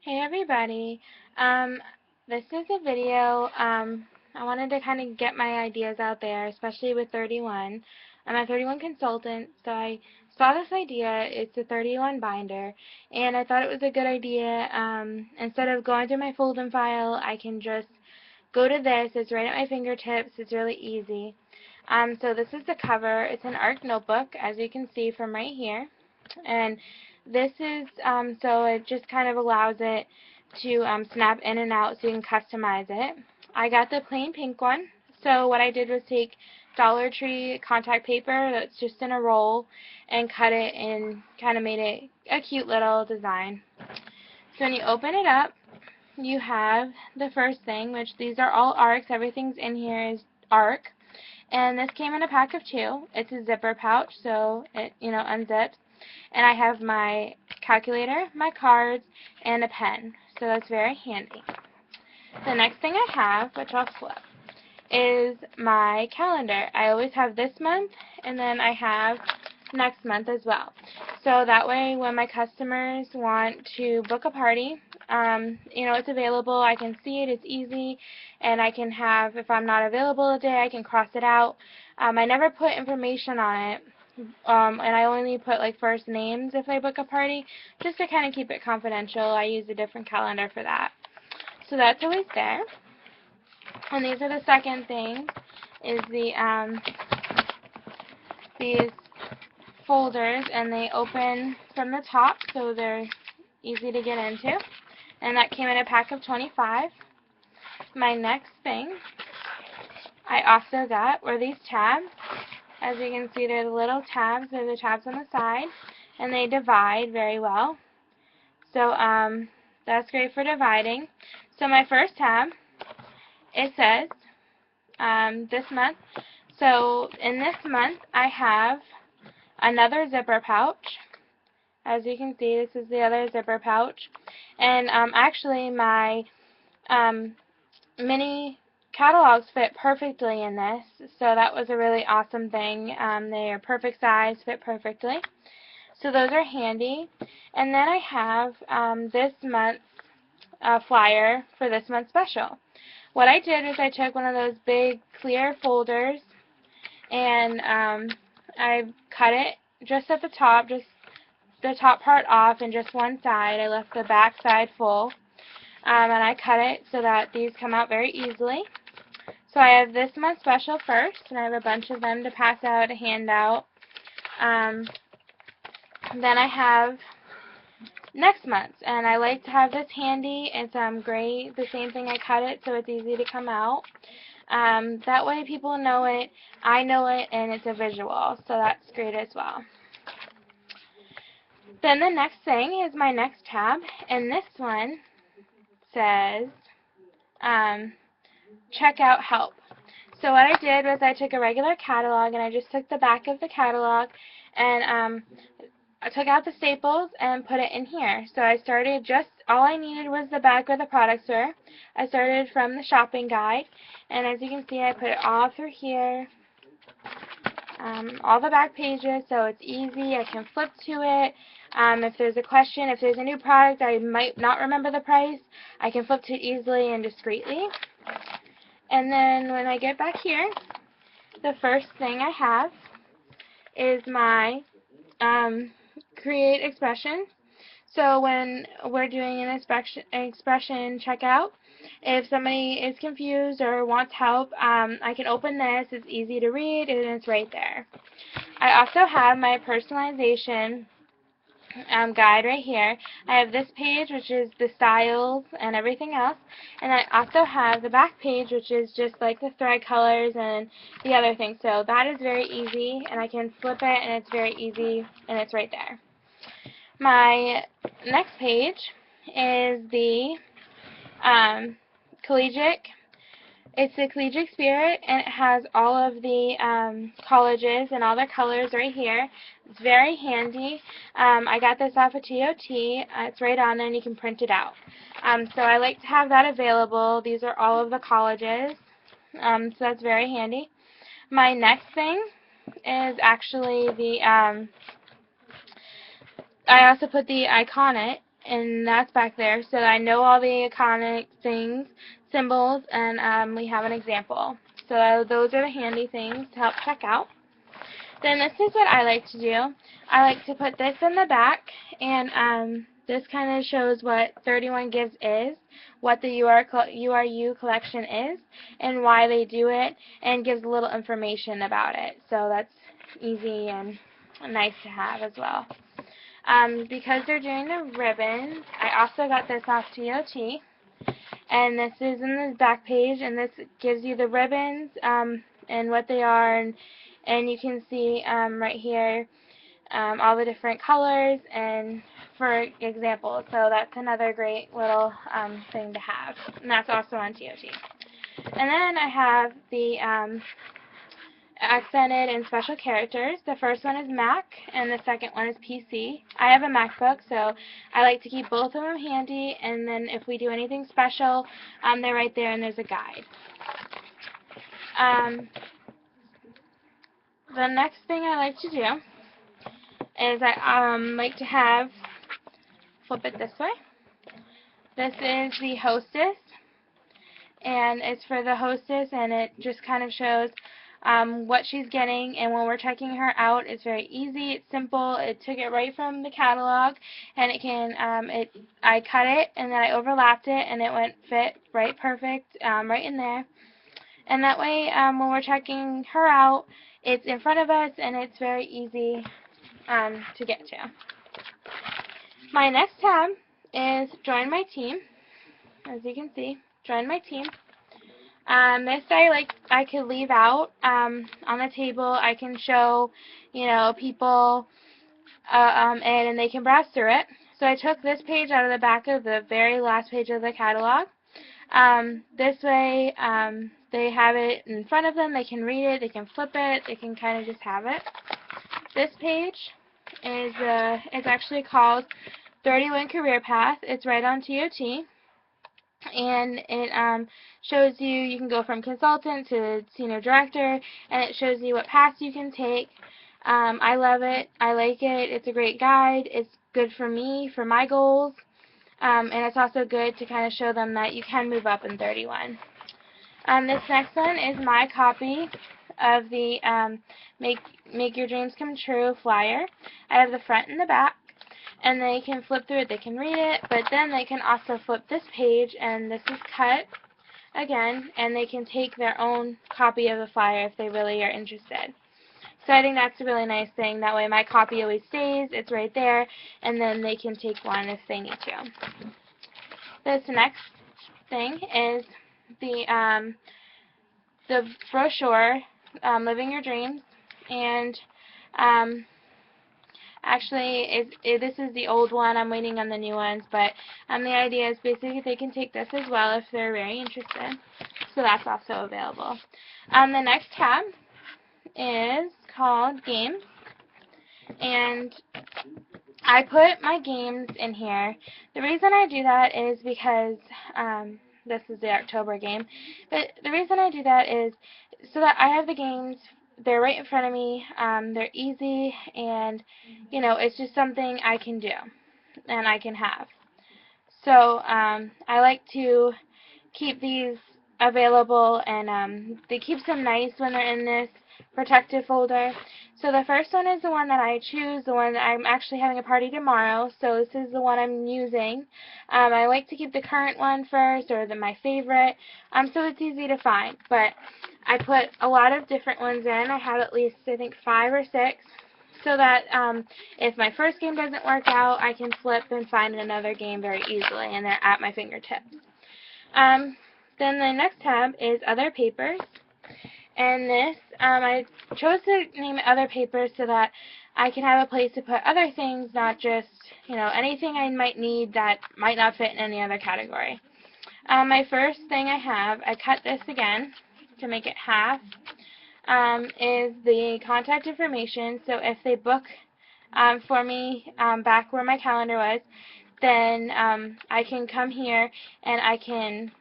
Hey everybody. Um, this is a video. I wanted to kind of get my ideas out there, especially with 31. I'm a 31 consultant, so I saw this idea. It's a 31 binder, and I thought it was a good idea. Instead of going through my fold-in file, I can just go to this. It's right at my fingertips. It's really easy. So this is the cover. It's an art notebook, as you can see from right here. And this is so it just kind of allows it to snap in and out so you can customize it. I got the plain pink one. So what I did was take Dollar Tree contact paper that's just in a roll and cut it and kind of made it a cute little design. So when you open it up, you have the first thing, which these are all arcs. Everything's in here is arc. And this came in a pack of 2. It's a zipper pouch, so it, unzips. And I have my calculator, my cards, and a pen. So that's very handy. The next thing I have, which I'll flip, is my calendar. I always have this month, and then I have next month as well. So that way when my customers want to book a party, it's available. I can see it. It's easy. And I can have, if I'm not available a day, I can cross it out. I never put information on it. And I only put like first names if I book a party, just to kind of keep it confidential. I use a different calendar for that. So that's always there. And these are the second things, is these folders, and they open from the top, so they're easy to get into. And that came in a pack of 25. My next thing I also got were these tabs. As you can see, they're the little tabs. They're the tabs on the side, and they divide very well. So that's great for dividing. So my first tab, it says this month. So in this month, I have another zipper pouch. As you can see, this is the other zipper pouch. And actually, my mini catalogs fit perfectly in this, so that was a really awesome thing. They are perfect size, fit perfectly. So those are handy. And then I have this month's flyer for this month's special. What I did is I took one of those big clear folders and I cut it just at the top, just the top part off and just one side. I left the back side full. And I cut it so that these come out very easily. So I have this month's special first, and I have a bunch of them to pass out, a handout. Then I have next month's, and I like to have this handy. It's gray, the same thing. I cut it so it's easy to come out. That way people know it, I know it, and it's a visual, so that's great as well. Then the next thing is my next tab, and this one says checkout help. So what I did was I took a regular catalog and I just took the back of the catalog and I took out the staples and put it in here. So I started all I needed was the back where the products were. I started from the shopping guide, and as you can see, I put it all through here, all the back pages, so it's easy. I can flip to it. If there's a question, if there's a new product I might not remember the price, I can flip to it easily and discreetly. And then when I get back here, the first thing I have is my create expression. So when we're doing an expression checkout, if somebody is confused or wants help, I can open this. It's easy to read, and it's right there. I also have my personalization guide right here. I have this page, which is the styles and everything else, and I also have the back page, which is just like the thread colors and the other things. So that is very easy, and I can flip it, and it's very easy, and it's right there. My next page is the collegiate. It's the collegiate spirit, and it has all of the colleges and all their colors right here. It's very handy. I got this off of TOT. It's right on there, and you can print it out. So I like to have that available. These are all of the colleges, so that's very handy. My next thing is actually the I also put the iconic, and that's back there, so that I know all the iconic things, symbols, and we have an example. So those are the handy things to help check out. Then this is what I like to do. I like to put this in the back, and this kind of shows what 31 Gives is, what the URU collection is, and why they do it, and gives a little information about it. So that's easy and nice to have as well. Because they're doing the ribbons, I also got this off TOT, and this is in the back page, and this gives you the ribbons and what they are, and you can see right here all the different colors and for example. So that's another great little thing to have, and that's also on TOT. And then I have the accented and special characters. The first one is Mac, and the second one is PC. I have a MacBook, so I like to keep both of them handy, and then if we do anything special, they're right there, and there's a guide. The next thing I like to do is I like to have, flip it this way, this is the hostess, and it's for the hostess, and it just kind of shows what she's getting, and when we're checking her out, it's very easy, it's simple, it took it right from the catalog, and it can, I cut it, and then I overlapped it, and it went fit right perfect, right in there, and that way, when we're checking her out, it's in front of us, and it's very easy to get to. My next tab is Join My Team, as you can see, Join My Team. This I could leave out on the table. I can show, people, and they can browse through it. So I took this page out of the back of the very last page of the catalog. This way, they have it in front of them. They can read it. They can flip it. They can kind of just have it. This page is actually called 31 Career Path. It's right on TOT. And it shows you can go from consultant to senior director, and it shows you what paths you can take. I love it. I like it. It's a great guide. It's good for me, for my goals, and it's also good to kind of show them that you can move up in 31. This next one is my copy of the Make Your Dreams Come True flyer. I have the front and the back, and they can flip through it, they can read it, but then they can also flip this page, and this is cut again, and they can take their own copy of the flyer if they really are interested. So I think that's a really nice thing. That way my copy always stays, it's right there, and then they can take one if they need to. This next thing is the brochure, Living Your Dreams, and actually, this is the old one. I'm waiting on the new ones, but the idea is basically they can take this as well if they're very interested. So that's also available. The next tab is called Games, and I put my games in here. The reason I do that is because this is the October game, but the reason I do that is so that I have the games. They're right in front of me, they're easy, and, it's just something I can do, and I can have. So, I like to keep these available, and they keep them nice when they're in this protective folder. So the first one is the one that I choose, the one that I'm actually having a party tomorrow, so this is the one I'm using. I like to keep the current one first, or my favorite, so it's easy to find, but I put a lot of different ones in. I have at least, I think, 5 or 6, so that if my first game doesn't work out, I can flip and find another game very easily, and they're at my fingertips. Then the next tab is Other Papers, and this, I chose to name it Other Papers so that I can have a place to put other things, not just, anything I might need that might not fit in any other category. My first thing I cut this again to make it half, is the contact information. So if they book for me back where my calendar was, then I can come here and I can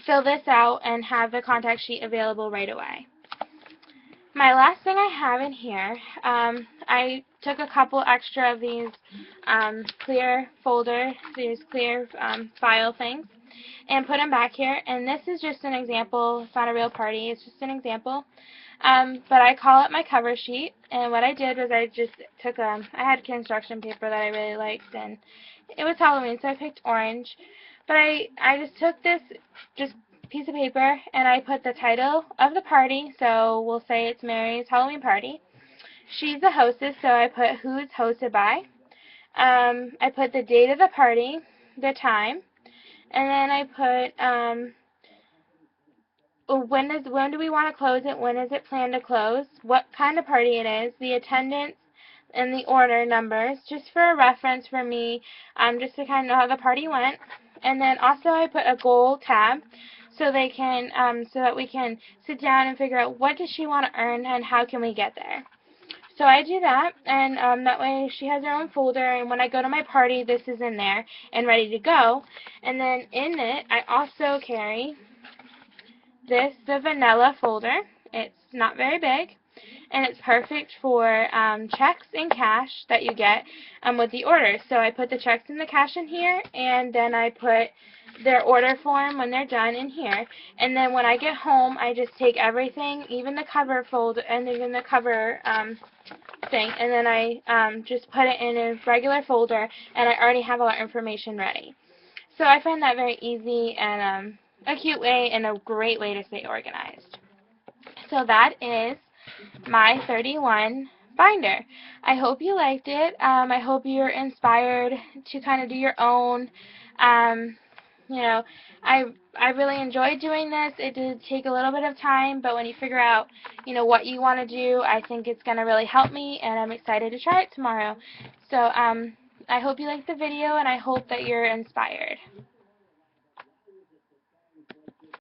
fill this out and have the contact sheet available right away. My last thing I have in here, I took a couple extra of these clear folder, these clear file things, and put them back here. And this is just an example. It's not a real party. It's just an example. But I call it my cover sheet. And what I did was I just took I had construction paper that I really liked, and it was Halloween, so I picked orange. But I just took this just piece of paper and I put the title of the party. So we'll say it's Mary's Halloween party. She's the hostess, so I put who it's hosted by. I put the date of the party, the time, and then I put when do we want to close it, when is it planned to close, what kind of party it is, the attendance, and the order numbers, just for a reference for me, just to kind of know how the party went. And then also I put a goal tab so they can so that we can sit down and figure out what does she want to earn and how can we get there. So I do that, and that way she has her own folder, and when I go to my party, this is in there and ready to go. And then in it, I also carry the vanilla folder. It's not very big, and it's perfect for checks and cash that you get with the order. So I put the checks and the cash in here, and then I put their order form when they're done in here. And then when I get home, I just take everything, even the cover folder and even the cover thing, and then I just put it in a regular folder, and I already have all our information ready. So I find that very easy and a cute way and a great way to stay organized. So that is my 31 binder. I hope you liked it. I hope you're inspired to kind of do your own. You know, I really enjoyed doing this. It did take a little bit of time, but when you figure out, what you want to do, I think it's going to really help me, and I'm excited to try it tomorrow. So I hope you liked the video, and I hope that you're inspired.